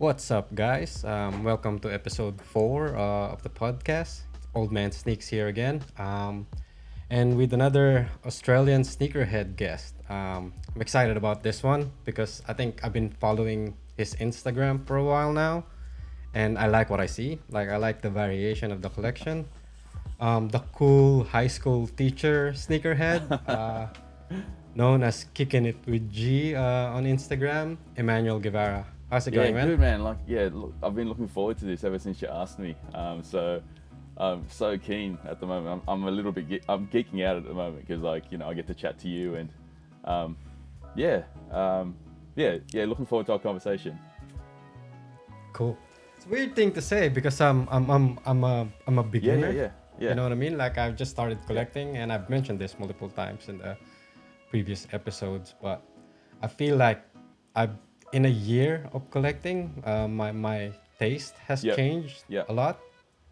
What's up, guys? Welcome to episode 4 of the podcast. Oldmansneaks here again, and with another Australian sneakerhead guest. I'm excited about this one because I think I've been following his Instagram for a while now, and I like what I see. Like, I like the variation of the collection. The cool high school teacher sneakerhead, known as Kicking It with G on Instagram, Emmanuel Guevarra. How's it Yeah, going, man? good man. Look, I've been looking forward to this ever since you asked me. So I'm so keen at the moment. I'm a little bit, I'm geeking out at the moment because I get to chat to you and, um, yeah, yeah. Looking forward to our conversation. Cool. It's a weird thing to say because I'm a Yeah, yeah, beginner. yeah, You yeah, know what I mean? Like, I've just started yeah, collecting, and I've mentioned this multiple times in the previous episodes. But I feel like I've in a year of collecting, my taste has yep, changed yep, a lot,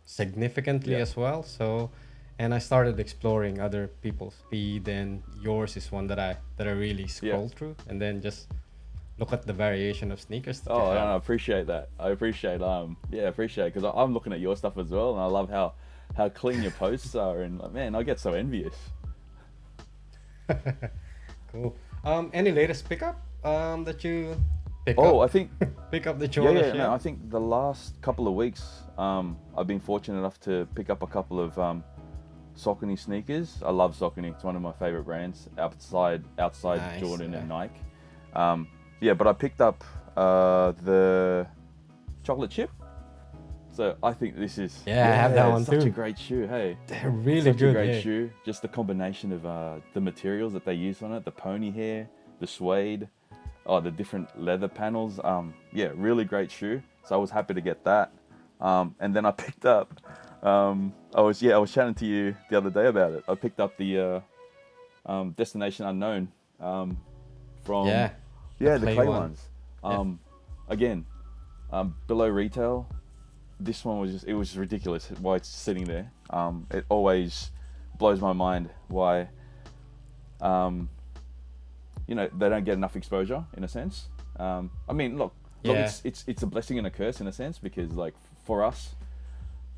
significantly yep, as well. So, and I started exploring other people's feed, and yours is one that I really yep. scroll through, and then just look at the variation of sneakers that you Oh, no, have. I appreciate that. I appreciate it because I'm looking at your stuff as well, and I love how clean your posts are, and like, man, I get so envious. Cool. Any latest pickup that you pick Oh, up I think pick up that you Yeah, want to yeah, no, share? I think the last couple of weeks, I've been fortunate enough to pick up a couple of Saucony sneakers. I love Saucony; it's one of my favorite brands, outside Nice. Jordan Yeah. and Nike. Um, yeah, but I picked up the chocolate chip. So I think this is Yeah, I have that yeah, one such a too. great shoe. Hey, They're really such a good. great Yeah. shoe. Just the combination of the materials that they use on it, the pony hair, the suede, the different leather panels. Yeah, really great shoe. So I was happy to get that. And then I picked up. I was chatting to you the other day about it. I picked up the Destination Unknown from Yeah. The the clay clay one. ones. Yeah. Um, Again, below retail. This one was it was ridiculous why it's sitting there. It always blows my mind why um, they don't get enough exposure in a sense. I mean, look, Yeah. it's a blessing and a curse in a sense because like for us,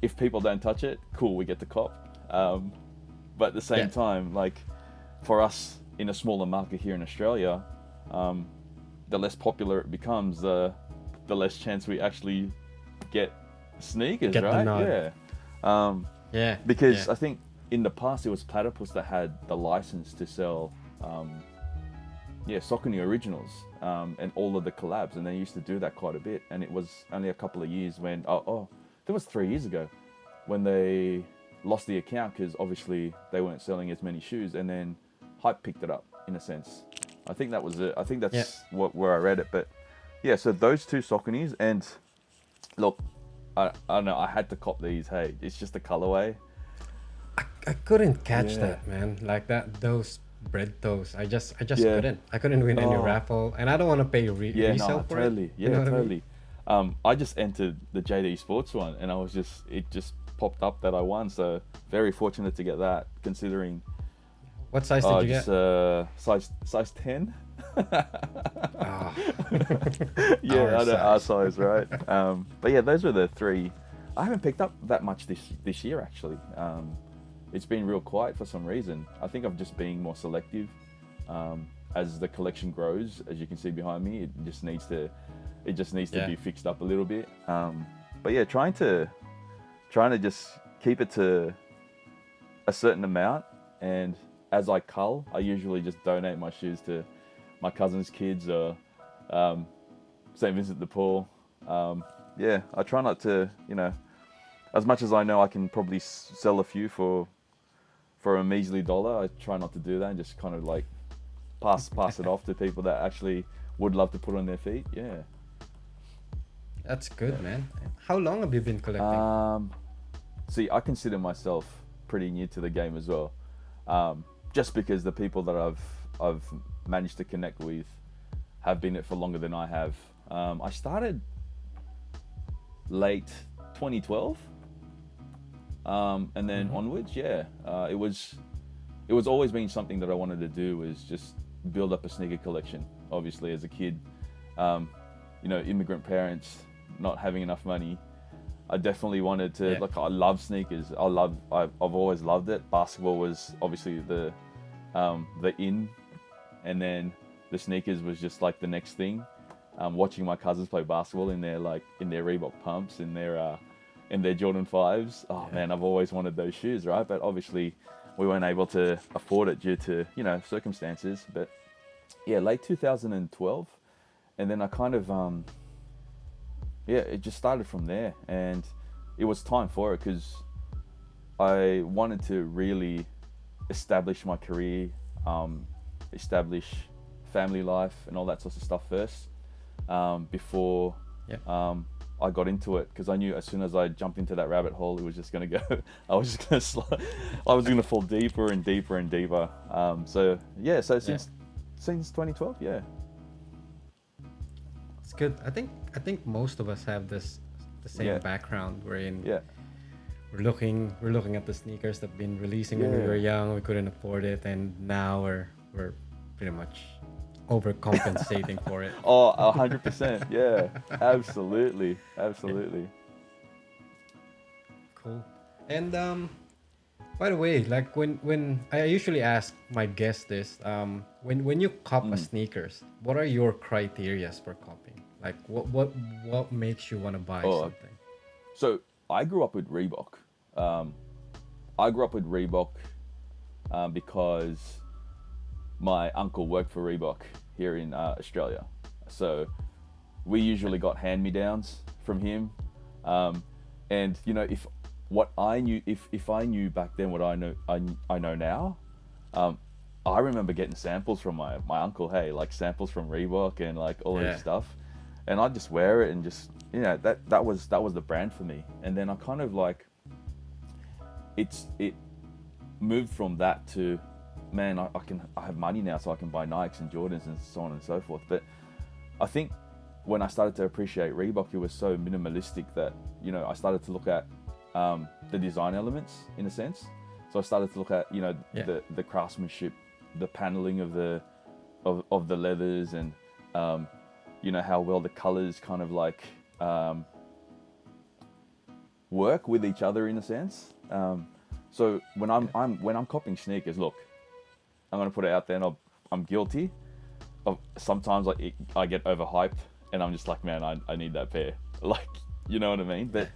if people don't touch it, cool, we get the cop. But at the Yeah. same time, like for us in a smaller market here in Australia, um, the less popular it becomes, the less chance we actually get sneakers, Get the right? nod. Yeah. Um, Yeah. because Yeah. I think in the past it was Platypus that had the license to sell Saucony originals and all of the collabs, and they used to do that quite a bit. And it was only a couple of years when that was 3 years ago when they lost the account because obviously they weren't selling as many shoes, and then Hype picked it up in a sense. I think that was it. I think Yeah. that's where I read it. But yeah, so those two Sauconys, and look, I don't know, I had to cop these. Hey, it's just a colorway. I couldn't catch Yeah, that, man. Like that those bread toast. I just yeah. couldn't. I couldn't win any Oh, raffle, and I don't want to pay yeah, resale no, for it. totally. You know Yeah, what I mean? totally. I just entered the JD Sports one, and it just popped up that I won. So very fortunate to get that, considering What size did you just get? size 10. Ah, Yeah, our I know our size. size, right? But yeah, those were the three. I haven't picked up that much this year actually. It's been real quiet for some reason. I think I'm just being more selective. As the collection grows, as you can see behind me, it just needs to Yeah. be fixed up a little bit. But yeah, trying to just keep it to a certain amount, and as I cull, I usually just donate my shoes to my cousin's kids or um, St. Vincent de Paul. Yeah, I try not to, as much as I know I can probably sell a few for a measly dollar. I try not to do that and just kind of like pass it off to people that actually would love to put on their feet. Yeah. That's Yeah. good, man. How long have you been collecting? Um, See, I consider myself pretty new to the game as well. Just because the people that I've managed to connect with have been it for longer than I have. I started late 2012, and then Mm-hmm. onwards, yeah, it was always been something that I wanted to do, was just build up a sneaker collection. Obviously, as a kid, immigrant parents, not having enough money, I definitely wanted to. Yeah. Look, I love sneakers. I've always loved it. Basketball was obviously the in, and then the sneakers was just like the next thing. Watching my cousins play basketball in their Reebok pumps, in their Jordan 5s. Oh Yeah. man, I've always wanted those shoes, right? But obviously we weren't able to afford it due to, circumstances. But yeah, late 2012, and then I kind of it just started from there, and it was time for it because I wanted to really establish my career, establish family life and all that sorts of stuff first, before Yeah. I got into it, because I knew as soon as I jumped into that rabbit hole, it was just going to go. I was just going to I was going to fall deeper and deeper and deeper. So yeah, so since 2012, yeah. It's good. I think most of us have the same Yeah. background. Yeah. We're looking at the sneakers that've been releasing when we Yeah. were young. We couldn't afford it, and now we're pretty much overcompensating for it. Oh, 100%. Yeah, absolutely. Absolutely. Cool. And by the way, like when I usually ask my guests this, when you cop a sneakers, what are your criterias for copying? Like what makes you want to buy Oh, something? So I grew up with Reebok. I grew up with Reebok because my uncle worked for Reebok here in Australia. So we usually got hand-me-downs from him. And if I knew back then what I know now, I remember getting samples from my uncle. Hey, like samples from Reebok and like all Yeah. this stuff, and I'd just wear it and just that was the brand for me. And then I kind of like it moved from that to, man, I have money now, so I can buy Nikes and Jordans and so on and so forth. But I think when I started to appreciate Reebok, it was so minimalistic that I started to look at the design elements in a sense. So I started to look at the craftsmanship, the paneling of the leathers, and how well the colors kind of like work with each other in a sense. So when I'm copying sneakers, look, I'm gonna put it out there, and I'm guilty of sometimes I get overhyped, and I'm just like, man, I need that pair, like, you know what I mean? But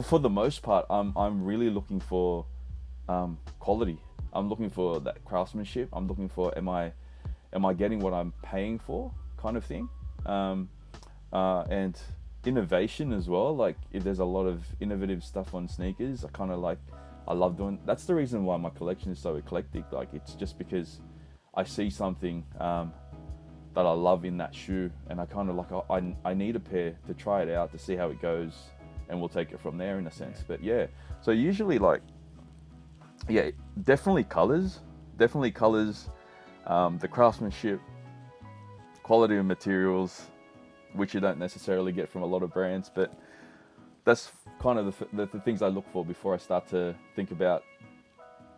for the most part, I'm really looking for quality. I'm looking for that craftsmanship. I'm looking for, am I getting what I'm paying for, kind of thing. And innovation as well. Like, if there's a lot of innovative stuff on sneakers, I love doing. That's the reason why my collection is so eclectic. Like, it's just because I see something that I love in that shoe, and I kind of like, I need a pair to try it out to see how it goes, and we'll take it from there in a sense. But yeah, so usually definitely colors, the craftsmanship, quality of materials, which you don't necessarily get from a lot of brands. But that's kind of the things I look for before I start to think about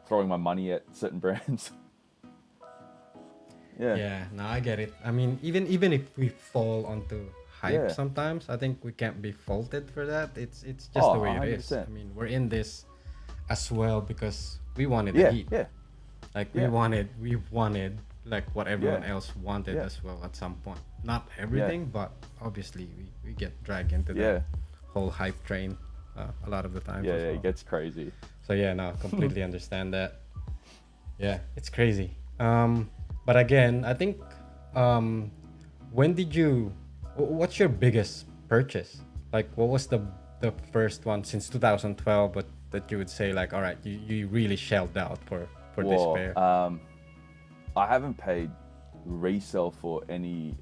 throwing my money at certain brands. Yeah, no, I get it. I mean, even if we fall onto hype Yeah. sometimes, I think we can't be faulted for that. It's just Oh, the way it is. 100%. I mean, we're in this as well because we wanted Yeah, the heat. yeah, Like Yeah. we wanted like what everyone Yeah. else wanted Yeah. as well at some point. Not everything, but obviously we get dragged into yeah, the whole hype train a lot of the time. yeah, as yeah. well. It gets crazy. So yeah, no, completely understand that. Yeah, it's crazy. But again, I think when did you? What's your biggest purchase? Like, what was the first one since 2012? But that you would say like, all right, you really shelled out for this Well, pair. I haven't paid resale for any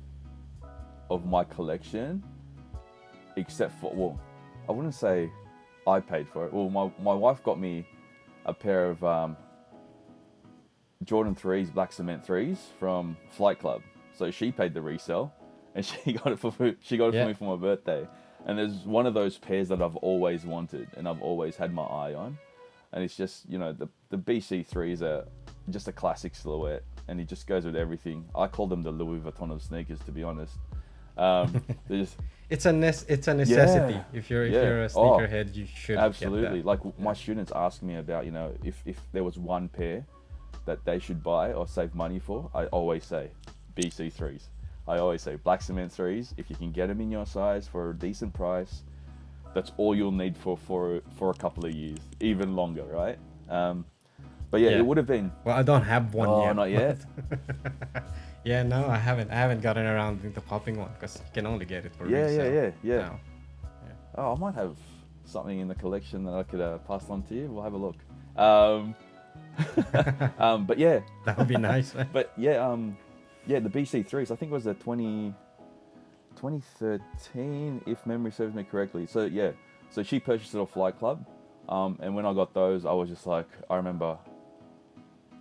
of my collection, except for, well, I wouldn't say I paid for it. Well, my wife got me a pair of Jordan 3s, black cement 3s from Flight Club. So she paid the resale, and she got it for me for my birthday. And there's one of those pairs that I've always wanted and I've always had my eye on. And it's just, the BC3s are just a classic silhouette, and it just goes with everything. I call them the Louis Vuitton of sneakers, to be honest. They just It's a necessity. yeah, If you're a oh, sneakerhead, you should get absolutely. that. Like my students ask me about, if there was one pair that they should buy or save money for, I always say BC3s. I always say black cement threes. If you can get them in your size for a decent price, that's all you'll need for a couple of years, even longer, right? But yeah, it Yeah. would have been. Well, I don't have one Oh, yet, not but yet. yeah, no, I haven't. I haven't gotten around into popping one because you can only get it for Yeah, yeah, resale yeah, yeah. now. Yeah. Oh, I might have something in the collection that I could pass on to you. We'll have a look. Um, but yeah, That would be nice, man. but yeah, yeah, the BC3s. I think it was a 2013, if memory serves me correctly. So yeah, so she purchased it off Flight Club, and when I got those, I was just like, I remember,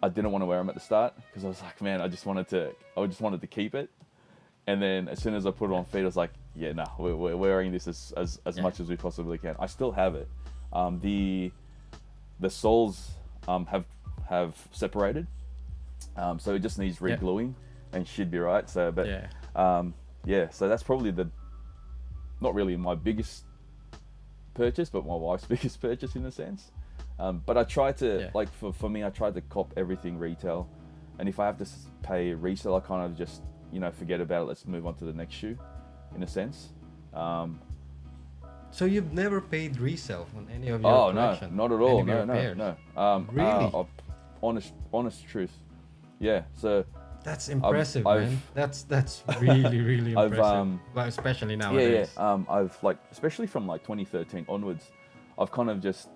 I didn't want to wear them at the start because I was like, man, I just wanted to keep it. And then as soon as I put it on feet, I was like, yeah, no, we're wearing this as Yeah. much as we possibly can. I still have it. The soles have separated, so it just needs Yeah. re-gluing and should be right. So, but Yeah. yeah, so that's probably not really my biggest purchase, but my wife's biggest purchase in a sense. But I try to Yeah. like for me, I try to cop everything retail, and if I have to pay resale, I kind of just forget about it. Let's move on to the next shoe, in a sense. So you've never paid resale on any of your Oh no, collection? not at Any all. of your No, pairs? no. Really? Honest truth. Yeah. So That's impressive, I've- man. That's really really I've, impressive. Like, especially yeah, nowadays. yeah. I've like, especially from like 2013 onwards, I've kind of just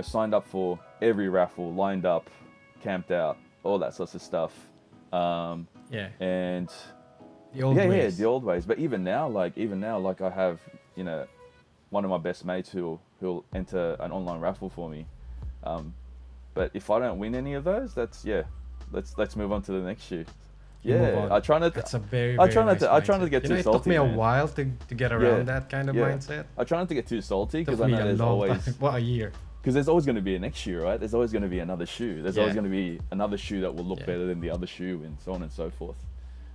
signed up for every raffle, lined up, camped out, all that sorts of stuff. Yeah. And The old yeah, ways. the old ways. But even now, like I have, one of my best mates who'll enter an online raffle for me. But if I don't win any of those, that's let's move on to the next shoe. You move Yeah, on. I try not. That's a very, I very try not nice to. I try not to mindset. get too It salty. took me a man. while to get around that kind of mindset. I try not to get too salty It because took I me know a there's long always time. What, a year? because there's always going to be a next shoe, right? There's always going to be another shoe. There's always Yeah. going to be another shoe that will look Yeah. better than the other shoe, and so on and so forth.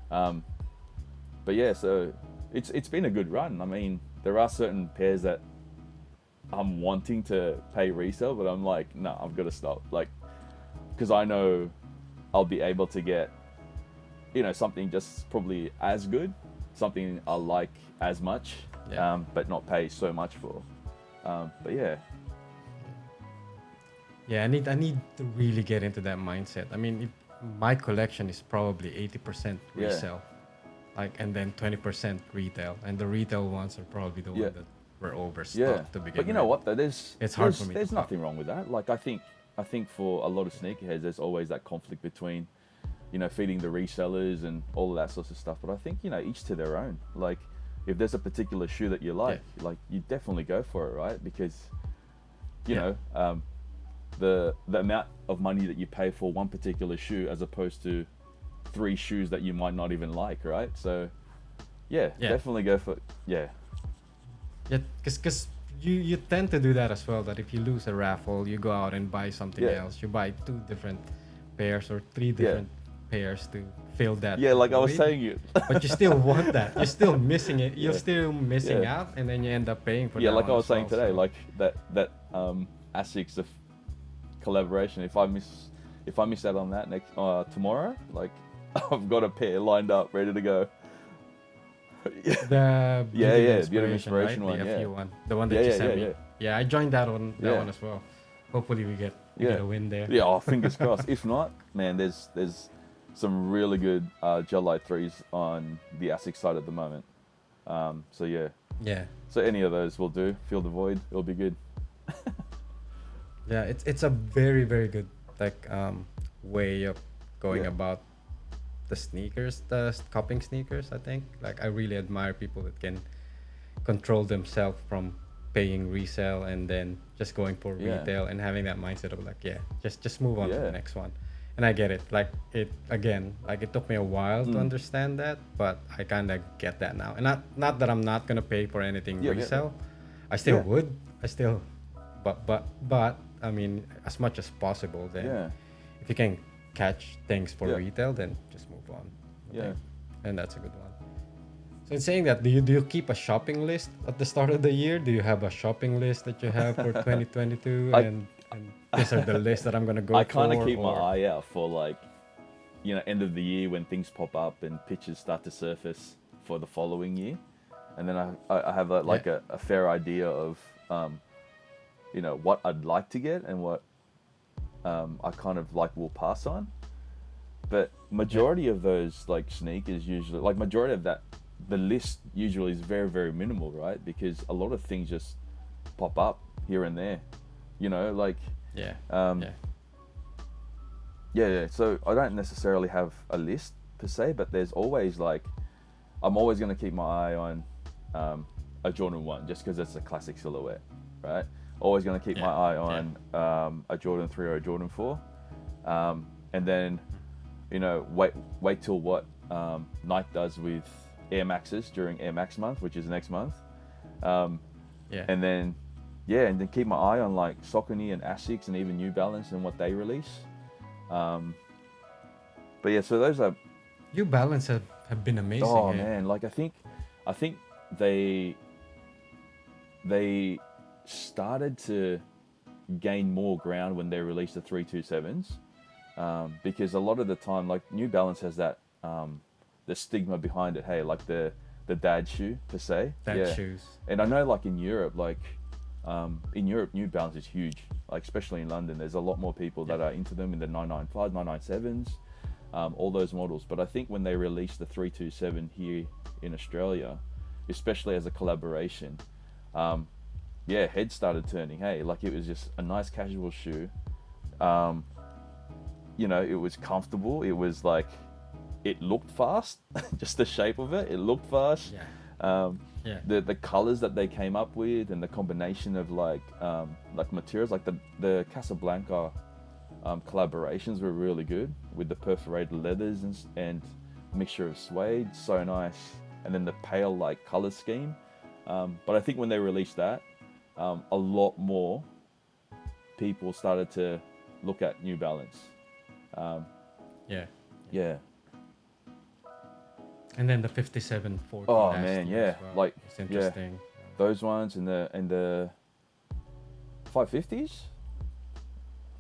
But yeah, so it's been a good run. I mean, there are certain pairs that I'm wanting to pay resale, but I'm like, no, I've got to stop. Like, because I know I'll be able to get, something just probably as good, something I like as much, Yeah. but not pay so much for. But yeah, Yeah, I need to really get into that mindset. I mean, my collection is probably 80% Yeah. resale, and then 20% retail, and the retail ones are probably the Yeah. ones that were overstocked yeah. to begin But you know with. what though? It's hard for me to There's pop. nothing wrong with that. Like I think for a lot of sneakerheads, there's always that conflict between, feeding the resellers and all of that sorts of stuff. But I think each to their own. Like, if there's a particular shoe that you like, you definitely go for it, right? Because, Yeah. the amount of money that you pay for one particular shoe as opposed to 3 shoes that you might not even like, right? So, yeah. Definitely go for yeah. Yeah, because you tend to do that as well. That if you lose a raffle, you go out and buy something Yeah. else. You buy 2 different pairs or 3 different pairs to fill that. Yeah, like I was void. saying, you. But you still want that. You're still missing it. You're Yeah. still missing Yeah. out, and then you end up paying for Yeah, that like I one was as saying well, today, so- like that ASICS of collaboration. If I miss out on that next tomorrow, like I've got a pair lined up, ready to go. The Beauty of Inspiration right? one, The yeah. FU one, the one that Yeah, you yeah, sent yeah, me. Yeah, I joined that one Yeah. as well. Hopefully we get Yeah. a win there. Yeah, fingers crossed. If not, man, there's some really good gel light 3s on the ASICS side at the moment. So yeah, Yeah. so any of those will do. Fill the void, it'll be good. Yeah, it's a very very good way of going Yeah. about the sneakers, copying sneakers. I think I really admire people that can control themselves from paying resale and then just going for Yeah. retail and having that mindset of just move on to Yeah. the next one. And I get it. It took me a while to understand that, but I kind of get that now. And not that I'm not gonna pay for anything Yeah, yeah. resale. I still Yeah. would. But I mean, as much as possible. Then Yeah, if you can catch things for Yeah. retail, then just move on. yeah. And that's a good one. So in saying that, do you keep a shopping list at the start of the year? Do you have a shopping list that you have for 2022, I and these are the lists that I'm gonna I go kind of for, keep my or eye out for like, end of the year when things pop up and pictures start to surface for the following year, and then I have yeah, a fair idea of what I'd like to get and what I kind of like will pass on. But yeah, majority of those like sneakers usually, like majority of that, the list usually is very very minimal, right? Because a lot of things just pop up here and there, like yeah, um, yeah, yeah. So I don't necessarily have a list per se, but there's always like I'm always going to keep my eye on a Jordan 1 just because it's a classic silhouette, right? Always going to keep my yeah, eye yeah, on a Jordan 3 or a Jordan 4. And then, wait till what Nike does with Air Maxes during Air Max month, which is next month. yeah. And then, yeah, and then keep my eye on like Saucony and Asics and even New Balance and what they release. But yeah, so those are, New Balance have been amazing. oh Eh? man, like I think they they started to gain more ground when they released the 327s, because a lot of the time, like New Balance has that the stigma behind it. Hey, like the dad shoe per se. That Yeah, shoes. and I know like in Europe, New Balance is huge. Like especially in London, there's a lot more people that are into them in the 995, 997s, all those models. But I think when they released the 327 here in Australia, especially as a collaboration, yeah, heads started turning. Hey, like it was just a nice casual shoe. It was comfortable. It was like, it looked fast. Just the shape of it, it looked fast. Yeah, Um, yeah, the colors that they came up with and the combination of like materials, like the Casablanca collaborations were really good with the perforated leathers and mixture of suede, so nice. And then the pale like color scheme. But I think when they released that, a lot more people started to look at New Balance. yeah. Yeah. And then the 5740 Oh last man, year yeah. as well. Like It's yeah, interesting. those ones and the 550s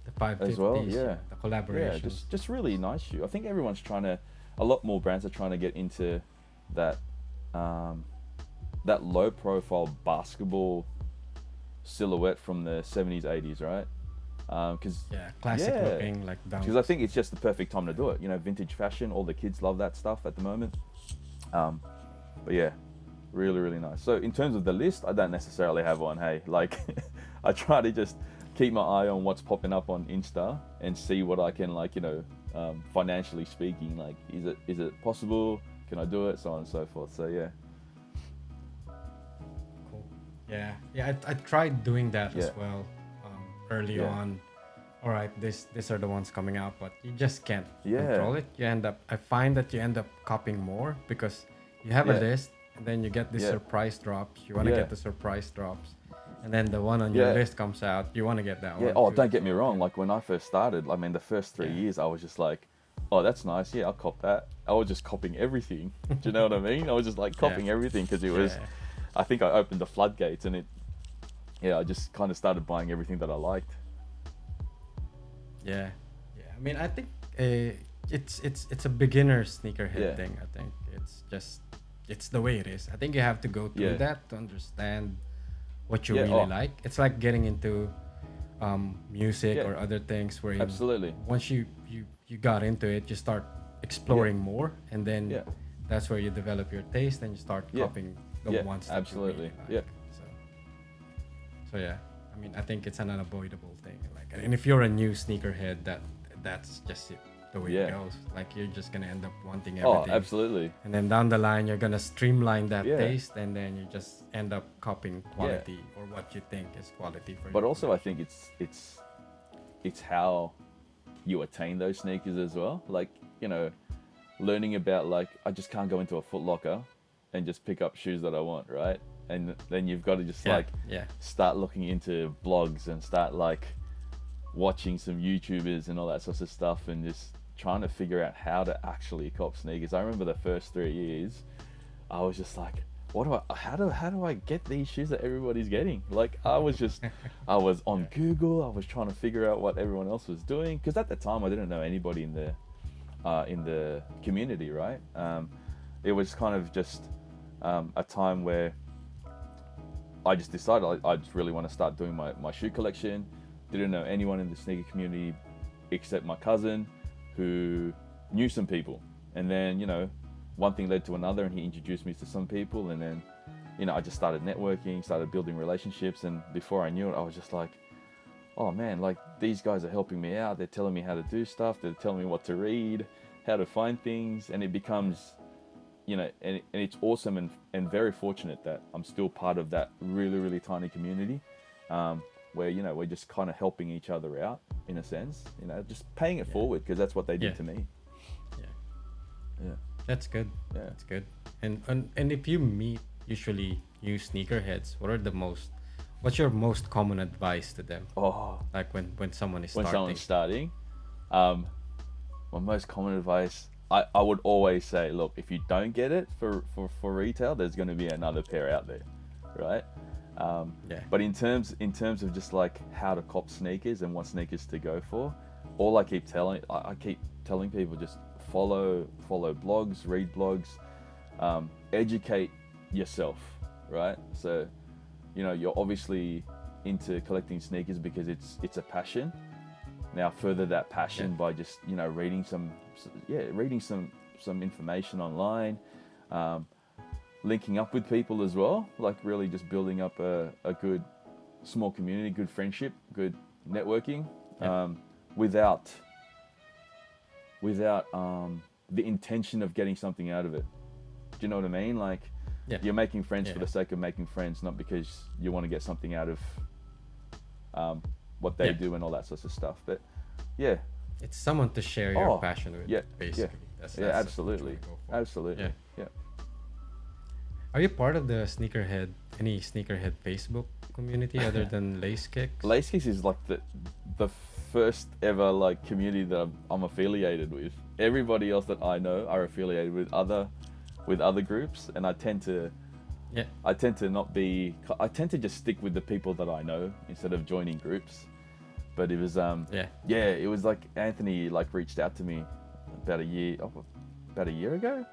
The 550s, as well. Yeah. the Yeah, collaborations. just really nice shoe. I think everyone's a lot more brands are trying to get into that that low profile basketball silhouette from the 70s, 80s, right? Because Yeah, classic yeah, looking, like down. because I think it's just the perfect time to do it. Vintage fashion. All the kids love that stuff at the moment. But yeah, really, really nice. So in terms of the list, I don't necessarily have one. Hey, like I try to just keep my eye on what's popping up on Insta and see what I can financially speaking, like is it possible? Can I do it? So on and so forth. So yeah. Cool. Yeah, yeah. I tried doing that as Yeah. well early Yeah. on. All right, these are the ones coming out, but you just can't Yeah. control it. I find that you end up copying more because you have a Yeah. list and then you get these Yeah. surprise drops. You want to Yeah. get the surprise drops, and then the one on your Yeah. list comes out. You want to get that Yeah. one. Oh, too. don't get me So, wrong. yeah. Like when I first started, I mean, the first 3 years, I was just like, oh, that's nice. Yeah, I'll cop that. I was just copying everything. Do you know what I mean? I was just like copying everything because it was. Yeah. I think I opened the floodgates and I just kind of started buying everything that I liked. Yeah, yeah. I mean, I think it's a beginner sneakerhead Yeah. thing. I think it's the way it is. I think you have to go through Yeah. that to understand what you Yeah, really oh. like. It's like getting into music Yeah. or other things where Absolutely. once you got into it, you start exploring more, and then Yeah. that's where you develop your taste and you start Yeah. copying the Yeah, ones that absolutely. you really Yeah. like. So yeah, I mean, I think it's an unavoidable thing. Like, and if you're a new sneakerhead, that's just it, the way it Yeah. goes. Like, you're just gonna end up wanting Oh, everything. absolutely. And then down the line, you're gonna streamline that Yeah. taste, and then you just end up copying quality or what you think is quality for you. But also, I think it's how you attain those sneakers as well. Like, learning about like I just can't go into a Foot Locker and just pick up shoes that I want, right? And then you've got to just yeah, start looking into blogs and start like watching some YouTubers and all that sorts of stuff and just trying to figure out how to actually cop sneakers. I remember the first 3 years, I was just like, how do I get these shoes that everybody's getting? Like I was on Google. I was trying to figure out what everyone else was doing, because at the time I didn't know anybody in the community, right? It was kind of just a time where I just decided I just really want to start doing my shoe collection. Didn't know anyone in the sneaker community except my cousin, who knew some people. And then, one thing led to another, and he introduced me to some people. And then, I just started networking, started building relationships. And before I knew it, I was just like, oh man, like these guys are helping me out. They're telling me how to do stuff. They're telling me what to read, how to find things. And it becomes, and it's awesome and very fortunate that I'm still part of that really, really tiny community, where, we're just kind of helping each other out in a sense, just paying it forward, because that's what they did to me. Yeah. That's good. Yeah. That's good. And if you meet usually new sneakerheads, what's your most common advice to them? Oh, Like when someone is when starting. someone's starting, my most common advice, I would always say, look, if you don't get it for retail, there's going to be another pair out there, right? But in terms of just like how to cop sneakers and what sneakers to go for, all I keep telling people, just follow blogs, read blogs, educate yourself, right? So, you're obviously into collecting sneakers because it's a passion. Now further that passion by just reading some information online, linking up with people as well, like really just building up a good small community, good friendship, good networking, without the intention of getting something out of it. Do you know what I mean? Like, you're making friends for the sake of making friends, not because you want to get something out of what they do and all that sorts of stuff. But it's someone to share your passion with. Basically, that's absolutely. Yeah. Are you part of the any sneakerhead Facebook community other than Lace Kicks? Lace Kicks is like the first ever like community that I'm affiliated with. Everybody else that I know are affiliated with other groups, and I tend to just stick with the people that I know instead of joining groups. But it was it was like Anthony like reached out to me about a year ago,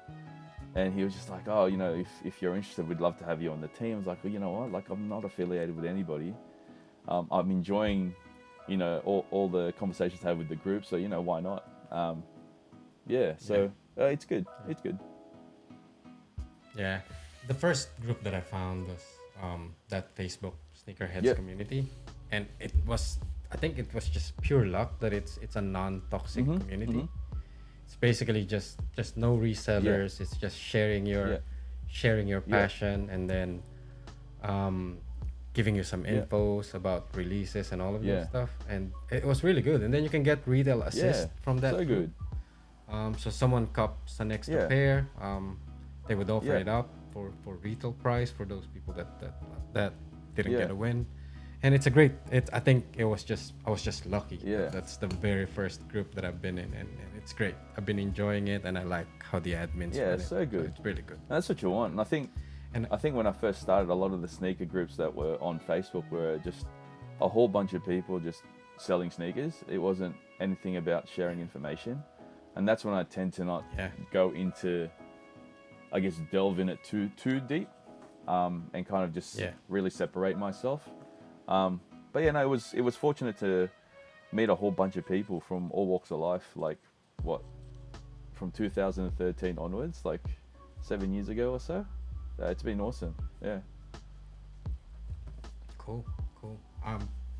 and he was just like, oh, if you're interested, we'd love to have you on the team. I was like, well, you know what, like I'm not affiliated with anybody. I'm enjoying all the conversations I have with the group, so why not? It's good. It's good. Yeah, the first group that I found was that Facebook Sneakerheads community, and I think it was just pure luck that it's a non-toxic community. It's basically just no resellers. It's just sharing your passion, and then giving you some infos about releases and all of that stuff. And it was really good. And then you can get retail assist from that. So good. So someone cops an extra pair. They would offer it up for retail price for those people that didn't get a win. And it's a great. I think I was just lucky. Yeah. That's the very first group that I've been in, and it's great. I've been enjoying it, and I like how the admins. Yeah, run it's so it. good. It's really good. That's what you want. And I think when I first started, a lot of the sneaker groups that were on Facebook were just a whole bunch of people just selling sneakers. It wasn't anything about sharing information, and that's when I tend to not go into, I guess, delve in it too deep, and kind of just really separate myself. But it was fortunate to meet a whole bunch of people from all walks of life, like from 2013 onwards, like 7 years ago or so. It's been awesome. Yeah. Cool.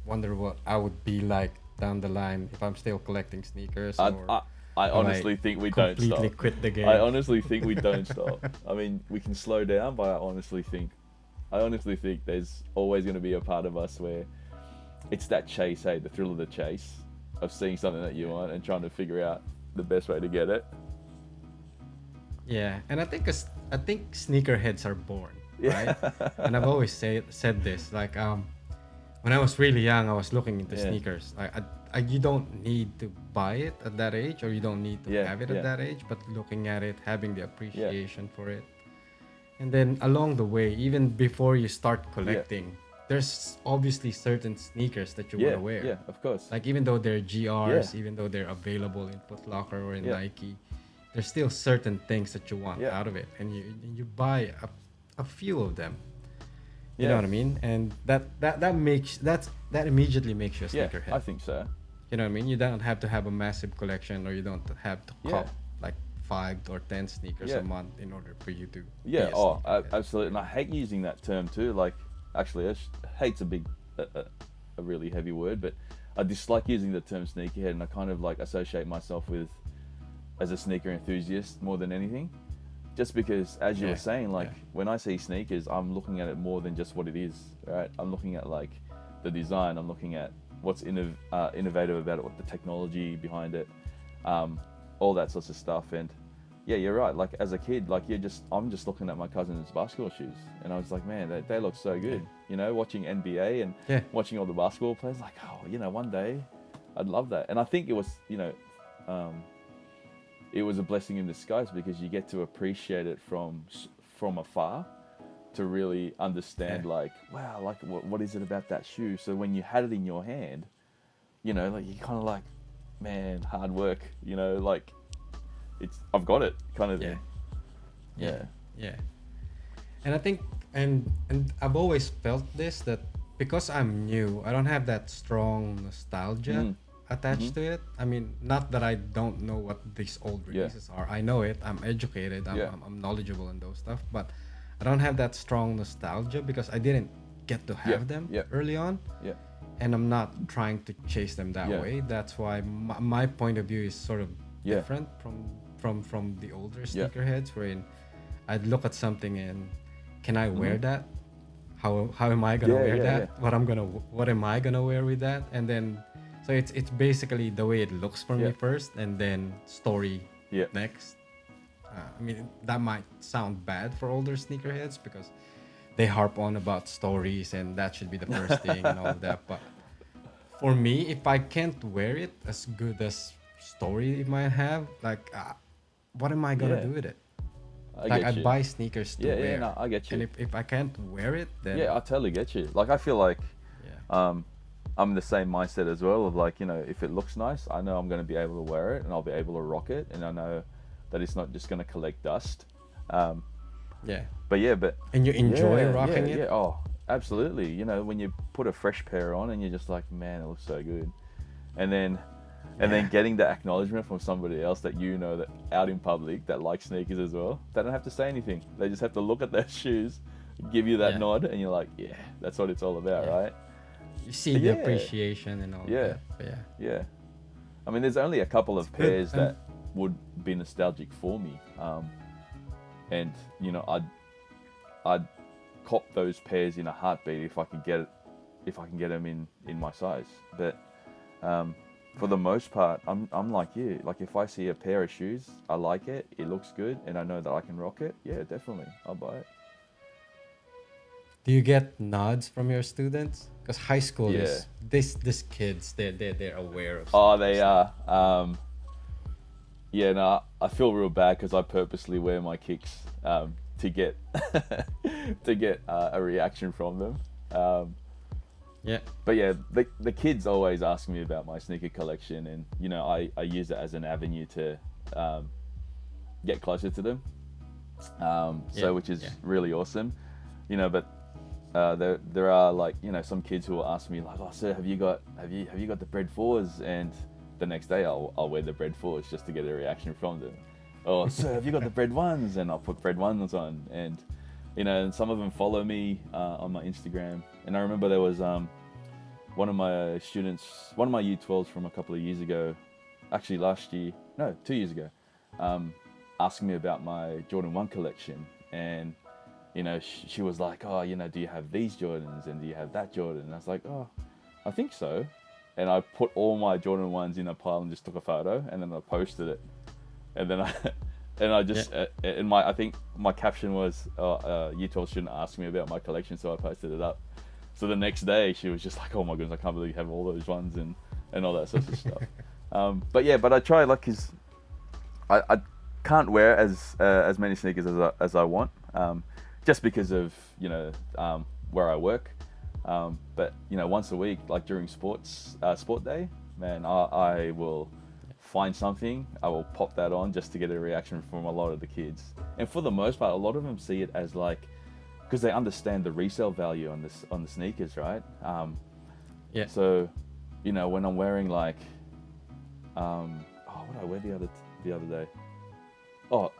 Wonder what I would be like down the line if I'm still collecting sneakers. I honestly think we don't stop. Completely quit the game. I honestly think we don't stop. I mean, we can slow down, but I honestly think there's always going to be a part of us where it's that chase, the thrill of the chase, of seeing something that you want and trying to figure out the best way to get it. Yeah, and I think sneakerheads are born, right? And I've always said this, like when I was really young, I was looking into sneakers. You don't need to buy it at that age, or you don't need to have it at that age, but looking at it, having the appreciation for it, And then along the way, even before you start Yeah. collecting, there's obviously certain sneakers that you want Yeah. to wear. Yeah. Of course. Like even though they're Yeah. GRs, even though they're available in Foot Locker or in Yeah. Nike, there's still certain things that you want Yeah. out of it, and you buy a few of them. You know Yeah. what I mean? And that immediately makes you a Yeah. I sneakerhead. think so. You know what I mean? You don't have to have a massive collection, or you don't have to Yeah. cop like 5 or 10 sneakers Yeah. a month in order for you to be Yeah. a Oh, sneakerhead. absolutely. And I hate using that term too. Like, actually, hate's a really heavy word, but I dislike using the term sneakerhead, and I kind of like associate myself with as a sneaker enthusiast more than anything. Just because, as you Yeah, were saying, like yeah. when I see sneakers, I'm looking at it more than just what it is, right? I'm looking at like the design. I'm looking at what's innovative about it, what the technology behind it, all that sorts of stuff. And yeah, you're right. Like as a kid, like I'm just looking at my cousin's basketball shoes, and I was like, man, they look so good. Yeah. You know, watching NBA and Yeah. watching all the basketball players, like, oh, one day, I'd love that. And I think it was, it was a blessing in disguise because you get to appreciate it from afar to really understand, Yeah. like, wow, like what is it about that shoe? So when you had it in your hand, like you kind of like, man, hard work, like I've got it kind of Yeah. thing. Yeah. Yeah. Yeah. And I think and I've always felt this, that because I'm new, I don't have that strong nostalgia attached to it. I mean, not that I don't know what these old Yeah. releases are. I know it. I'm educated. Yeah. I'm knowledgeable in those stuff, but I don't have that strong nostalgia because I didn't get to have them Yeah. early on, Yeah. and I'm not trying to chase them that Yeah. way. That's why my point of view is sort of Yeah. different from the older Yeah. sneakerheads, wherein I'd look at something and can I wear Mhm. that? How am I gonna Yeah, wear yeah, that? yeah. What am I gonna wear with that? And then so it's basically the way it looks for me Yeah. first, and then story Yeah. next. I mean, that might sound bad for older sneakerheads because they harp on about stories and that should be the first thing and all of that. But for me, if I can't wear it as good as story it might have, like, what am I gonna Yeah. do with it? I Like, get I you. buy sneakers to Yeah, wear. yeah, no, I get you. And if I can't wear it, then Yeah, I totally get you. Like, I feel like yeah, I'm in the same mindset as well of like, if it looks nice, I know I'm going to be able to wear it and I'll be able to rock it. And I know that it's not just going to collect dust. yeah. But yeah, but And you enjoy yeah, rocking yeah, it. yeah. Oh, absolutely. When you put a fresh pair on and you're just like, man, it looks so good. And then Yeah. getting the acknowledgement from somebody else that that out in public that likes sneakers as well. They don't have to say anything. They just have to look at their shoes, give you that Yeah. nod, and you're like, yeah, that's what it's all about, Yeah. right? You see But the yeah. appreciation and all Yeah. that. But yeah. Yeah. I mean, there's only a couple of It's good. pairs that would be nostalgic for me. And I'd cop those pairs in a heartbeat if I could get them in my size. But for the most part, I'm like you. Like if I see a pair of shoes, I like it, it looks good, and I know that I can rock it. Yeah, definitely, I'll buy it. Do you get nods from your students? Because high school Yeah. is this kids they're aware of. Oh, sneakers. they are. Yeah, no, I feel real bad because I purposely wear my kicks to get a reaction from them. Yeah. But yeah, the kids always ask me about my sneaker collection, and I use it as an avenue to get closer to them. Yeah, Which is yeah. really awesome, But there are like some kids who will ask me like, oh sir, have you got the bread fours? And the next day I'll wear the bread fours just to get a reaction from them. Oh sir, have you got the bread ones? And I'll put bread ones on, and and some of them follow me on my Instagram. And I remember there was one of my students, one of my U12s from a couple of years ago, actually 2 years ago, asking me about my Jordan 1 collection. And she was like, oh, do you have these Jordans and do you have that Jordan? And I was like, oh, I think so. And I put all my Jordan 1s in a pile and just took a photo, and then I posted it. And then I just I think my caption was, U12 shouldn't ask me about my collection, so I posted it up. So the next day she was just like, oh my goodness, I can't believe you have all those ones and all that sort of stuff. But I try, like, cause I can't wear as many sneakers as I want. just because of where I work. But once a week, like during sport day, man, I will find something. I will pop that on just to get a reaction from a lot of the kids. And for the most part, a lot of them see it as like, because they understand the resale value on the sneakers, right? Yeah. So, when I'm wearing like, what did I wear the other day? Oh,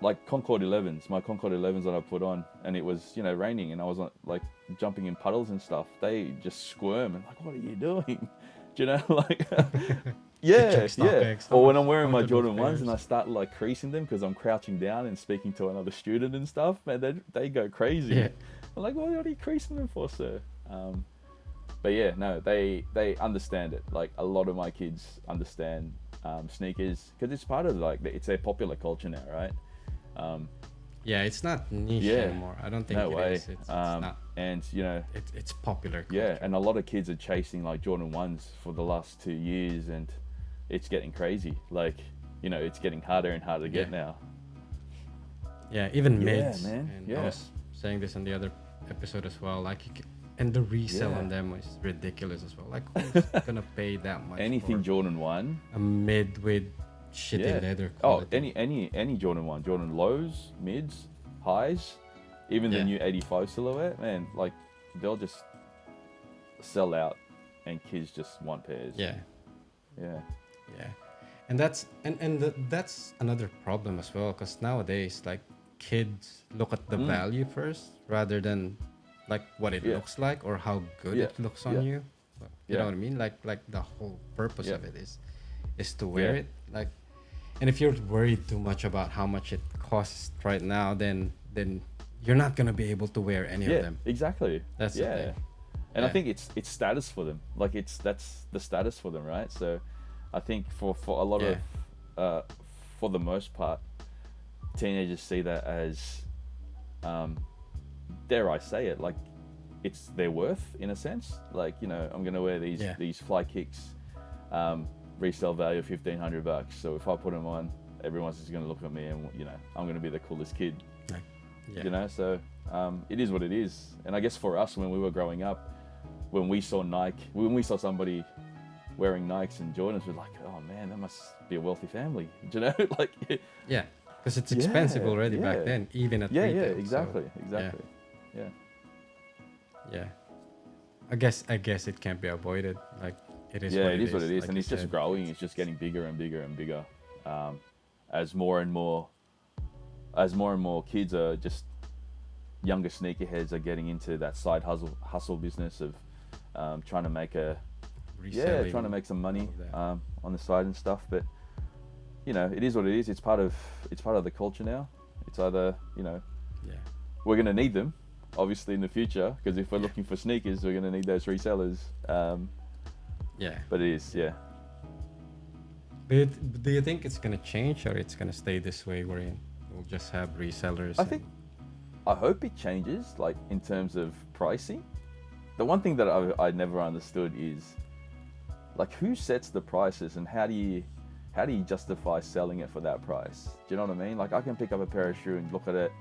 like Concord 11s, my Concord 11s that I put on, and it was raining, and I was like jumping in puddles and stuff. They just squirm and like, what are you doing? Do you know, like, yeah, yeah. Or when I'm wearing my Jordan 1s and I start like creasing them because I'm crouching down and speaking to another student and stuff, man, they go crazy. Yeah. I'm like, what are you creasing them for, sir? But yeah, no, they understand it. Like a lot of my kids understand sneakers because it's part of it's a popular culture now, right? Yeah, it's not niche anymore. I don't think no it way. is. It's not. And It's popular culture. yeah, and a lot of kids are chasing like Jordan 1s for the last 2 years, and it's getting crazy. Like it's getting harder and harder to get now. Yeah, even Yeah, mids. man. And Yeah. I was saying this on the other episode as well. Like, and the resale Yeah. on them is ridiculous as well. Like, who's gonna pay that much? Anything for Jordan 1. a mid with shitty Yeah. leather Oh, quality? any Jordan 1, Jordan lows, mids, highs, even the Yeah. new 85 silhouette, man, like they'll just sell out, and kids just want pairs. Yeah, Yeah. yeah, and that's that's another problem as well, because nowadays, like, kids look at the value first rather than like what it Yeah. looks like or how good Yeah. it looks on Yeah. you. You Yeah. know what I mean? Like the whole purpose Yeah. of it is to wear Yeah. it. Like, and if you're worried too much about how much it costs right now, then you're not gonna be able to wear any Yeah, of them. exactly. That's the yeah. thing. And I Yeah. think it's status for them. Like that's the status for them, right? So I think for a lot Yeah. of for the most part, teenagers see that as dare I say it, like it's their worth in a sense. Like I'm gonna wear these fly kicks, resale value of $1,500. So if I put them on, everyone's just gonna look at me and I'm gonna be the coolest kid. Like, yeah. So it is what it is. And I guess for us, when we were growing up, when we saw somebody wearing Nikes and Jordans, we're like, oh man, that must be a wealthy family. Do you know, like Yeah, because it's expensive already yeah. back then, even at yeah, retail. yeah, so, exactly. Yeah. yeah. I guess it can't be avoided. Like, it is. Yeah, what it is what it is, like and you it's just said. growing. It's just getting bigger and bigger and bigger, as more and more kids are just younger sneakerheads are getting into that side hustle business of trying to make Reselling trying to make some money all of on the side and stuff. But it is what it is. It's part of the culture now. It's either Yeah. we're gonna need them, obviously, in the future, because if we're looking for sneakers, we're gonna need those resellers. Yeah. But it is, yeah. But do you think it's gonna change, or it's gonna stay this way, where we'll just have resellers? I hope it changes, like in terms of pricing. The one thing that I never understood is, like, who sets the prices, and how do you justify selling it for that price? Do you know what I mean? Like, I can pick up a pair of shoes and look at it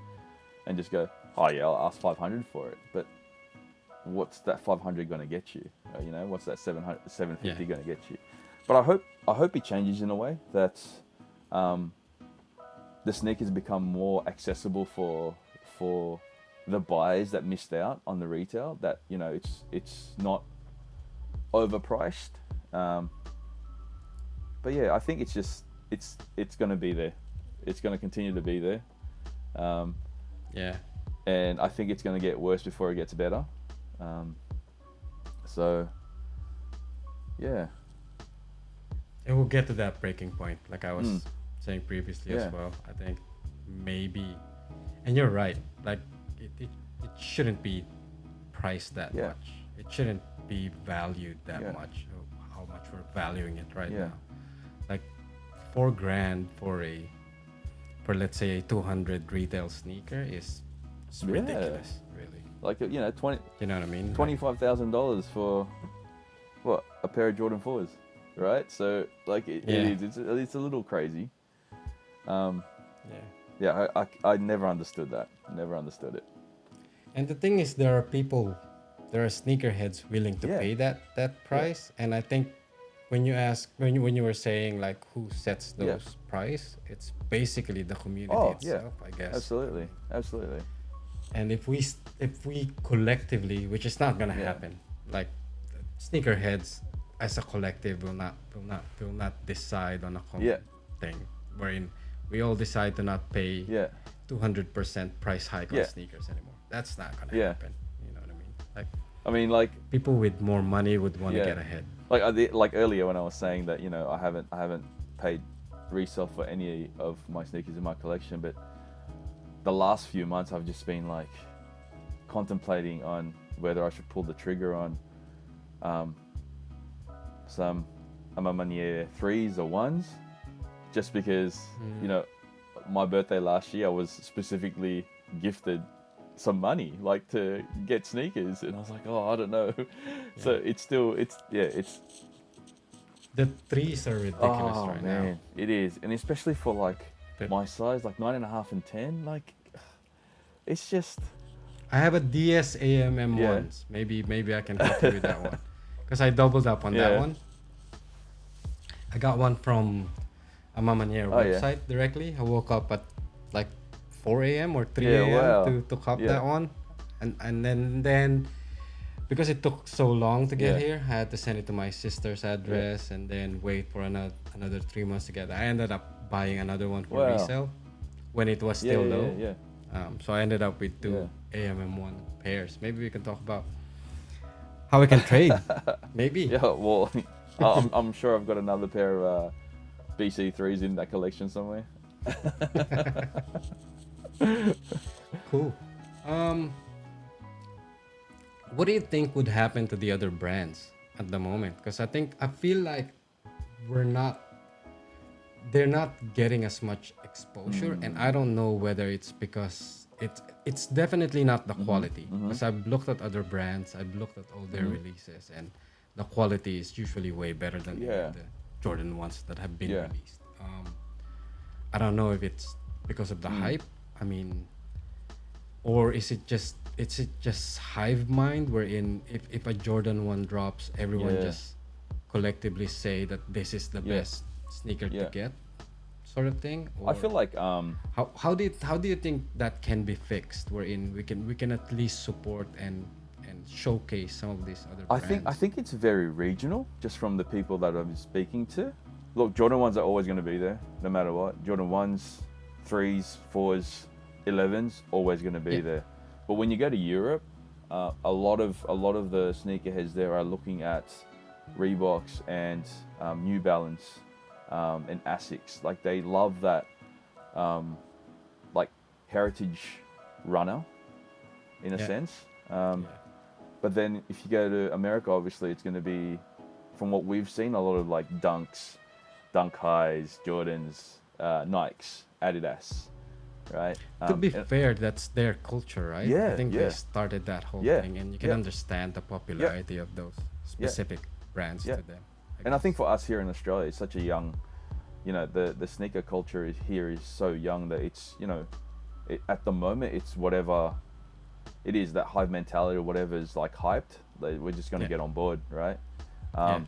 and just go, oh yeah, I'll ask 500 for it. But what's that 500 gonna get you? What's that 750 gonna get you? But I hope it changes in a way that the sneakers become more accessible for the buyers that missed out on the retail. That it's not overpriced. But yeah, I think it's gonna be there. It's gonna continue to be there. Yeah. And I think it's gonna get worse before it gets better. So yeah. It will get to that breaking point, like I was Mm. saying previously Yeah. as well. I think maybe, and you're right. Like, it shouldn't be priced that Yeah. much. It shouldn't be valued that Yeah. much. How much we're valuing it right Yeah. now. Like, $4,000 for let's say a 200 retail sneaker is Yeah. ridiculous, really. Like, You know what I mean? $25,000 for what, a pair of Jordan 4s, right? So like it is. It's a little crazy. Yeah. Yeah, I never understood that. Never understood it. And the thing is, there are sneakerheads willing to Yeah. pay that price. And I think when you were saying like who sets Yeah. those price, it's basically the community Oh yeah, itself, I guess. absolutely, absolutely. And if we collectively, which is not gonna Yeah. happen, like sneakerheads as a collective will not decide on a Yeah. thing wherein we all decide to not pay Yeah. 200% price hike on Yeah. sneakers anymore. That's not gonna Yeah. happen. You know what I mean? Like I mean, like, people with more money would want to yeah, get ahead. like earlier when I was saying that, I haven't paid resale for any of my sneakers in my collection, but the last few months I've just been like contemplating on whether I should pull the trigger on some Emmanuel threes or ones, just because my birthday last year I was specifically gifted some money like to get sneakers, and I was like, oh, I don't know. So it's The threes are ridiculous oh right man, it is, and especially for like But- my size, like 9.5 and 10, like it's just now. I have a DS AMM Yeah. ones. Maybe I can help you with that one, because I doubled up on that Yeah. one. I got one from a Mamanier Oh, yeah. website directly. I woke up at like 4 a.m. or 3 Yeah, a.m. wow. to cop Yeah. that one, and then because it took so long to get Yeah. here, I had to send it to my sister's address and then wait for another 3 months to get it. I ended up buying another one for Wow. resale when it was yeah, still yeah, low. yeah. So I ended up with two Yeah. AMM1 pairs. Maybe we can talk about how we can trade. Maybe. Yeah, well, I'm sure I've got another pair of BC3s in that collection somewhere. Cool. What do you think would happen to the other brands at the moment? Because I feel like they're not getting as much exposure, and I don't know whether it's because it's definitely not the quality. Because I've looked at other brands, I've looked at all their releases, and the quality is usually way better than any Yeah. of the Jordan ones that have been Yeah. released. I don't know if it's because of the hype. I mean, or is it just hive mind wherein if a Jordan 1 drops, everyone Yeah. just collectively say that this is the Yeah. best sneaker Yeah. to get, sort of thing? I feel like how do you think that can be fixed wherein we can at least support and showcase some of these other I brands? think it's very regional, just from the people that I've been speaking to. Look, Jordan 1s are always going to be there, no matter what. Jordan 1s, 3s, 4s, 11s, always going to be Yeah. there. But when you go to Europe, a lot of the sneakerheads there are looking at Reeboks and New Balance and Asics. Like they love that, like heritage runner, in a Yeah. sense. Yeah. But then if you go to America, obviously it's going to be, from what we've seen, a lot of like Dunks, Dunk Highs, Jordans, Nikes, Adidas, right? To be and- fair, that's their culture, right? Yeah, I think yeah. they started that whole Yeah, thing, and you can yeah. understand the popularity of those specific brands Yeah. to them. And I think for us here in Australia, it's such a young, the sneaker culture here is so young that it's, at the moment, it's whatever it is, that hive mentality or whatever is like hyped, we're just going to Yeah. get on board, right? Yeah.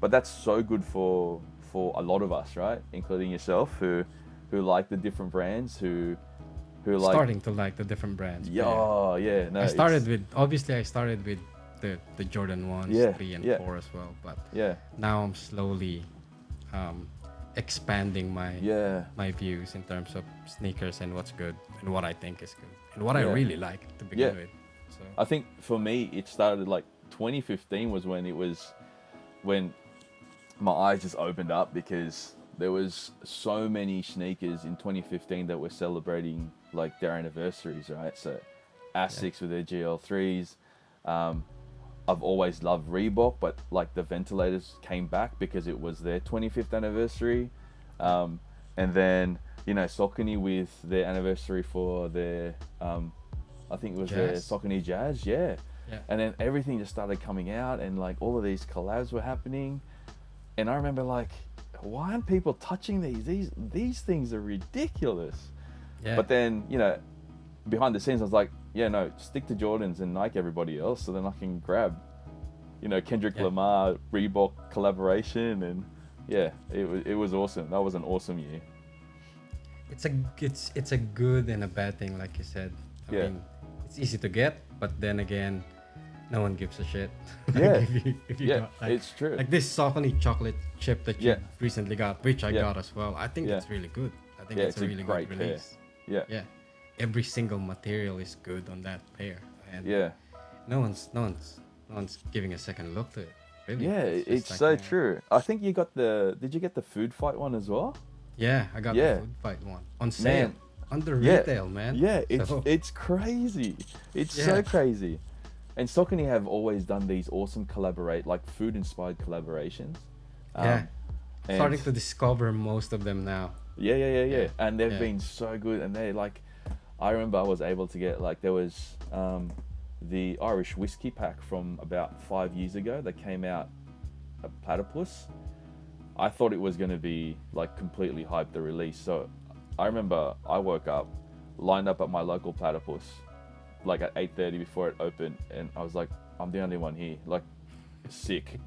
But that's so good for a lot of us, right? Including yourself, who like the different brands, who like, starting to like the different brands. but yeah, yeah. No, I started it's- with the Jordan 1s, Yeah, 3 and yeah. 4 as well, but yeah, now I'm slowly expanding yeah. my views in terms of sneakers and what's good and what I think is good and what I Yeah. really like to begin Yeah. with. So I think for me, it started like 2015 was when my eyes just opened up, because there was so many sneakers in 2015 that were celebrating like their anniversaries, right? So Asics with their GL3s. I've always loved Reebok, but like the ventilators came back because it was their 25th anniversary. And then, Saucony with their anniversary for their, I think it was their Jazz. Saucony Jazz, yeah. Yeah. And then everything just started coming out, and like all of these collabs were happening. And I remember like, why aren't people touching these things are ridiculous. yeah. But then, behind the scenes, I was like, yeah, no, stick to Jordans and Nike everybody else, so then I can grab, Kendrick Yeah. Lamar, Reebok collaboration, and yeah, it was awesome. That was an awesome year. It's a good and a bad thing, like you said. I Yeah, mean, it's easy to get, but then again, no one gives a shit. Like yeah, if you yeah, got it's true. like this Saucony chocolate chip that you Yeah, recently got, which I yeah, got as well. I think yeah, that's really good. I think yeah. that's It's a a really good great pair. release. Yeah, Yeah, every single material is good on that pair, and yeah, no one's giving a second look to it. Really, yeah. it's just It's like so true. I think you got the. Did you get the food fight one as well? yeah, I got the Yeah, food fight one on sale man. under Yeah, retail, man. yeah. It's So it's crazy. It's yeah, so crazy. And Saucony have always done these awesome like food inspired collaborations. yeah, Um, and starting to discover most of them now. yeah, yeah, yeah, Yeah, yeah. And they've yeah, been so good. And they like, I remember I was able to get like there was the Irish whiskey pack from about 5 years ago that came out a platypus. I thought it was going to be like completely hyped the release. So I remember I woke up, lined up at my local platypus, like at 8:30 before it opened, and I was like, I'm the only one here. Like, sick.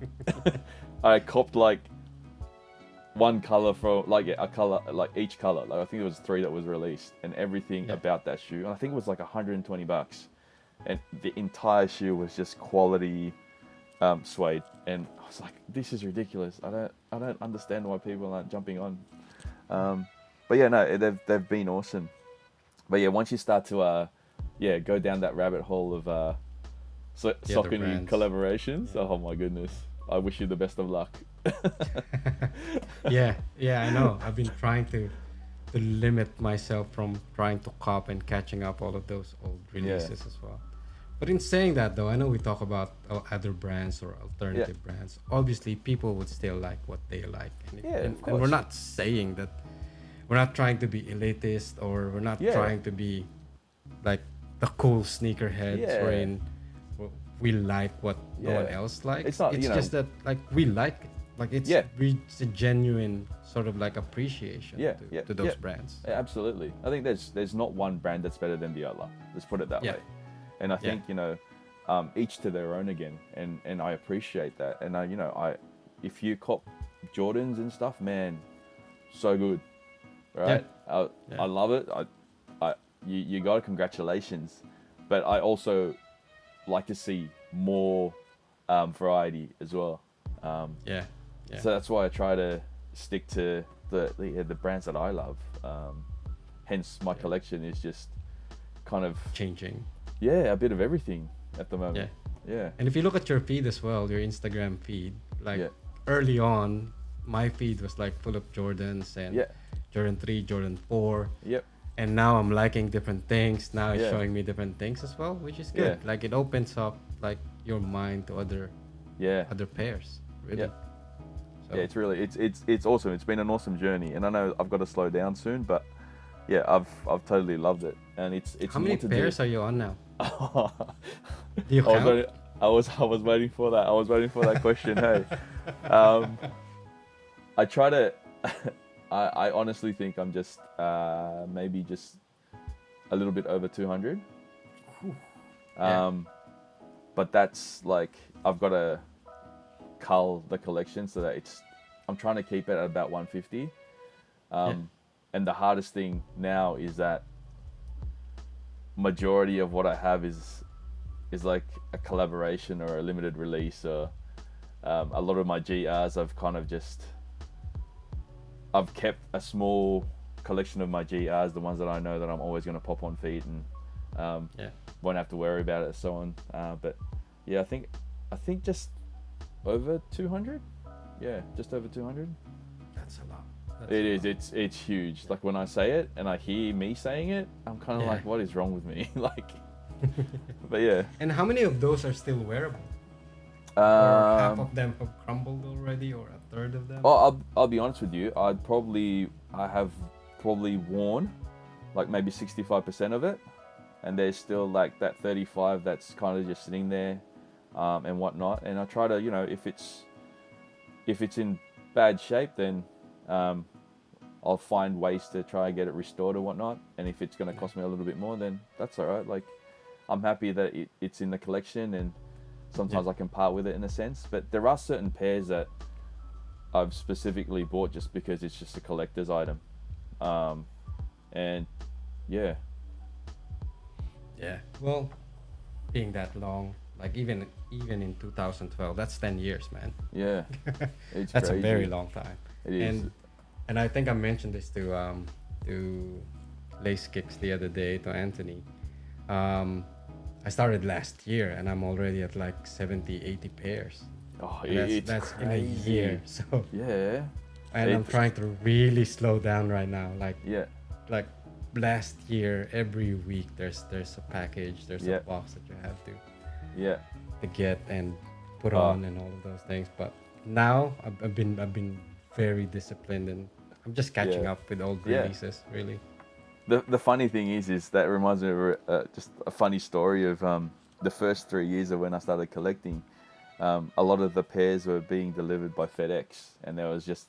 I copped like one color from like a color, like each color. Like I think there was three that was released, and everything yeah. about that shoe. And I think it was like $120, and the entire shoe was just quality suede. And I was like, this is ridiculous. I don't understand why people aren't jumping on. But yeah, no, they've been awesome. But yeah, once you start to yeah, go down that rabbit hole of The other Saucony brands. collaborations. Oh my goodness. I wish you the best of luck. Yeah, yeah, I know. I've been trying to limit myself from trying to cop and catching up all of those old Yeah. releases as well. But in saying that, though, I know we talk about other brands or Yeah. alternative brands. Obviously, people would still like what they like, Yeah, of and we're course. not saying that we're not trying to be elitist or we're not Yeah. trying to be like the cool sneakerheads Yeah. wherein we like what no one Yeah. else likes. It's not, It's just that like we like it. Like Yeah. it's a genuine sort of like appreciation Yeah, to, yeah, to those yeah. brands. Yeah, absolutely. I think there's not one brand that's better than the other. Let's put it that Yeah. way. And I Yeah. think each to their own again, and I appreciate that. And I if you cop Jordans and stuff, man, so good, right? I Yeah. I love it. You got it. Congratulations. But I also like to see more variety as well. Yeah. Yeah. So that's why I try to stick to the brands that I love. Hence, my collection is just kind of Changing. a bit of everything at the Yeah. moment. Yeah, And if you look at your feed as well, your Instagram feed, like Yeah. early on, my feed was like full of Jordans and Yeah. Jordan 3, Jordan 4. yep, And now I'm liking different things. Now it's Yeah. showing me different things as well, which is good. Yeah. Like it opens up like your mind to yeah, other pairs. Really. Yeah. So, yeah. It's really it's awesome. It's been an awesome journey, and I know I've got to slow down soon, but yeah, I've totally loved it, and it's how many more to pairs do. are you on now? Do you I was count? waiting, I was waiting for that. I was waiting for that question. Hey, um, I try to. I honestly think I'm just maybe just a little bit over 200. Yeah. But that's like I've got to cull the collection so that I'm trying to keep it at about 150. And the hardest thing now is that majority of what I have is like a collaboration or a limited release, or a lot of my GRs I've kept a small collection of my GRs, the ones that I know that I'm always going to pop on feet and won't have to worry about it and so on. But yeah, I think just over 200. Yeah, just over 200. That's a lot. It is. It's huge. Like when I say it and I hear me saying it, I'm kind of Yeah. like, what is wrong with me? Like, but yeah. And how many of those are still wearable? Or half Um, of them have crumbled already, or a third of them? well, I'll be honest with you. I have probably worn like maybe 65% of it, and there's still like that 35 that's kind of just sitting there, and whatnot. And I try to, if it's in bad shape, then I'll find ways to try and get it restored or whatnot. And if it's going to cost me a little bit more, then that's all right. Like, I'm happy that it's in the collection, and sometimes I can part with it in a sense. But there are certain pairs that I've specifically bought just because it's just a collector's item. And yeah, Yeah. Well, being that long, like even in 2012, that's 10 years, man. yeah, it's That's crazy. a very long time. It is. And I think I mentioned this to Lace Kicks the other day, to Anthony. I started last year and I'm already at like 70, 80 pairs. Oh, And it's that's in a crazy. year. So Yeah, and I'm trying to really slow down right now. yeah, Like last year, every week there's a package, there's Yeah. a box that you have yeah. to get and put Oh. on and all of those things. But now I've been very disciplined and I'm just catching Yeah. up with old Yeah. releases, really. The funny thing is that reminds me of just a funny story of the first 3 years of when I started collecting. A lot of the pairs were being delivered by FedEx, and there was just,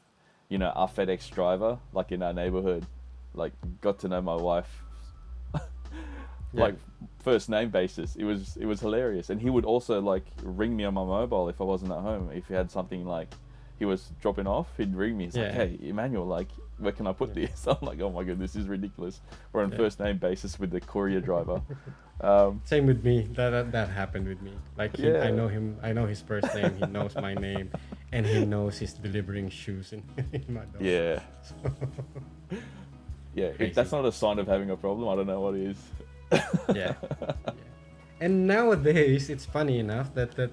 our FedEx driver, like in our neighborhood, like got to know my wife, like first name basis. It was hilarious, and he would also like ring me on my mobile if I wasn't at home. If he had something like he was dropping off, he'd ring me. He's like, "Hey, Emmanuel, like, where can I put this?" I'm like, "Oh my god, this is ridiculous." We're on first name basis with the courier driver. Same with me. That happened with me. Like Yeah. I know him. I know his first name. He knows my name, and he knows he's delivering shoes in my door. Yeah. Yeah, Crazy. if that's not a sign of having a problem, I don't know what is. Yeah. And nowadays, it's funny enough that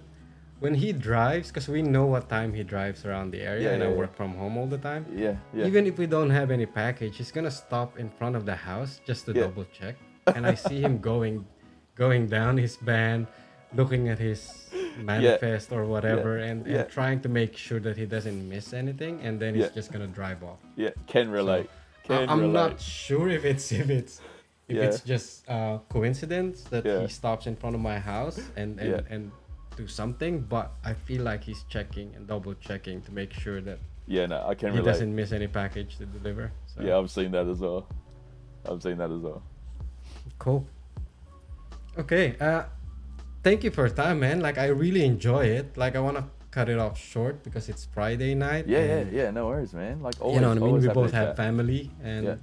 when he drives, because we know what time he drives around the area, Yeah, and I yeah, work from home all the time. Yeah, yeah. Even if we don't have any package, he's gonna stop in front of the house just to Yeah. double check. And I see him going down his van, looking at his manifest or whatever, and trying to make sure that he doesn't miss anything, and then he's Yeah. just gonna drive off. Yeah, can relate. I'm not sure if it's Yeah. just coincidence that Yeah. he stops in front of my house and do something, but I feel like he's checking and double checking to make sure that Yeah, no, I can he relate. doesn't miss any package to deliver. So. Yeah, I've seen that as well. Cool. Okay. Thank you for your time, man. Like I really enjoy it. Like I wanna cut it off short because it's Friday night. Yeah, and, yeah, no worries, man. Like always, You know what I mean? always We happy both to have chat. family and Yeah.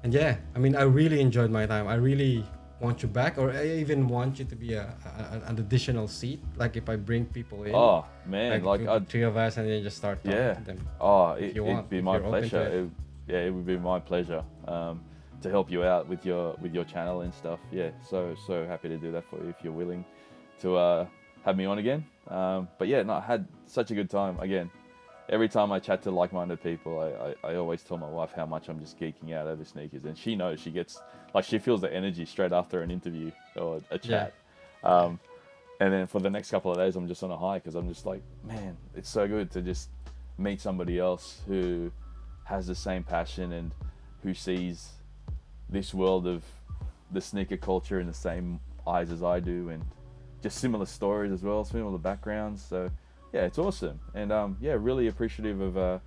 and yeah, I mean I really enjoyed my time. I really want you back, or I even want you to be an additional seat. Like if I bring people in. Oh man, like the I'd, three of us and then just start talking yeah. to them. Oh, if you it'd want, be if my you're open to pleasure. it. It would be my pleasure to help you out with your channel and stuff. Yeah, so happy to do that for you if you're willing to have me on again. But yeah, no, I had such a good time. Again, every time I chat to like-minded people, I always tell my wife how much I'm just geeking out over sneakers, and she knows. She gets like she feels the energy straight after an interview or a chat. And then for the next couple of days, I'm just on a high because I'm just like, man, it's so good to just meet somebody else who has the same passion and who sees this world of the sneaker culture in the same eyes as I do, and just similar stories as well, similar backgrounds. So yeah, it's awesome. And yeah, really appreciative of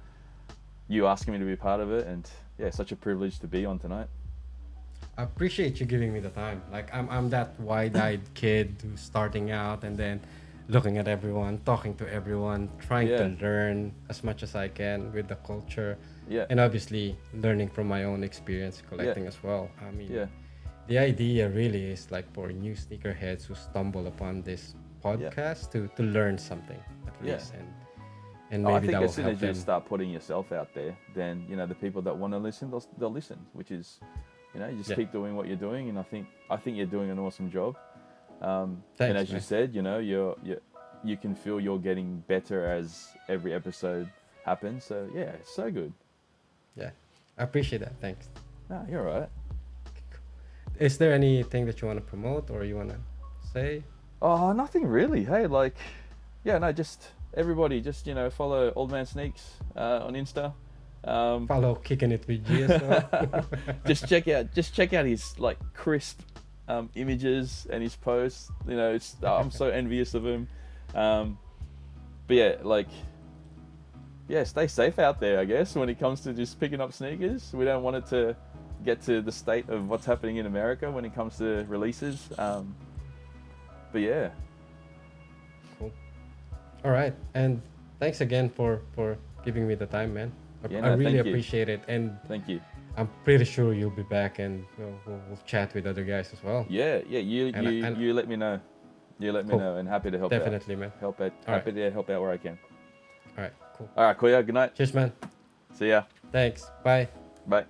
you asking me to be part of it, and yeah, such a privilege to be on tonight. I appreciate you giving me the time. Like I'm that wide-eyed kid who's starting out and then looking at everyone, talking to everyone, trying to learn as much as I can with the culture. Yeah. And obviously learning from my own experience collecting as well. I mean, Yeah. the idea really is like for new sneakerheads who stumble upon this podcast to learn something at least, and I maybe think that will as soon help as you them. start putting yourself out there, then the people that want to listen, they'll listen. Which is, you just keep doing what you're doing, and I think you're doing an awesome job. Thanks, and as man. you said, you can feel you're getting better as every episode happens. So yeah, it's so good. Yeah, I appreciate that. Thanks. No, you're all right. Is there anything that you want to promote or you want to say? Oh, nothing really. Hey, like, yeah, no, just everybody, just follow Oldmansneaks on Insta. Follow Kicking It with G as well. just check out his like crisp images and his posts. I'm so envious of him. But yeah, like, yeah, stay safe out there, I guess, when it comes to just picking up sneakers. We don't want it to get to the state of what's happening in America when it comes to releases. But yeah, Cool. All right, and thanks again for giving me the time, man. yeah, I no, really thank you, appreciate it, and thank you. I'm pretty sure you'll be back, and we'll chat with other guys as well. Yeah, yeah, And you let me know. You let me cool, know, and happy to help definitely, man. out. All right, Happy to help out where I can. all right, cool. All right, Koya, good night. Cheers, man. See ya. Thanks. Bye. Bye.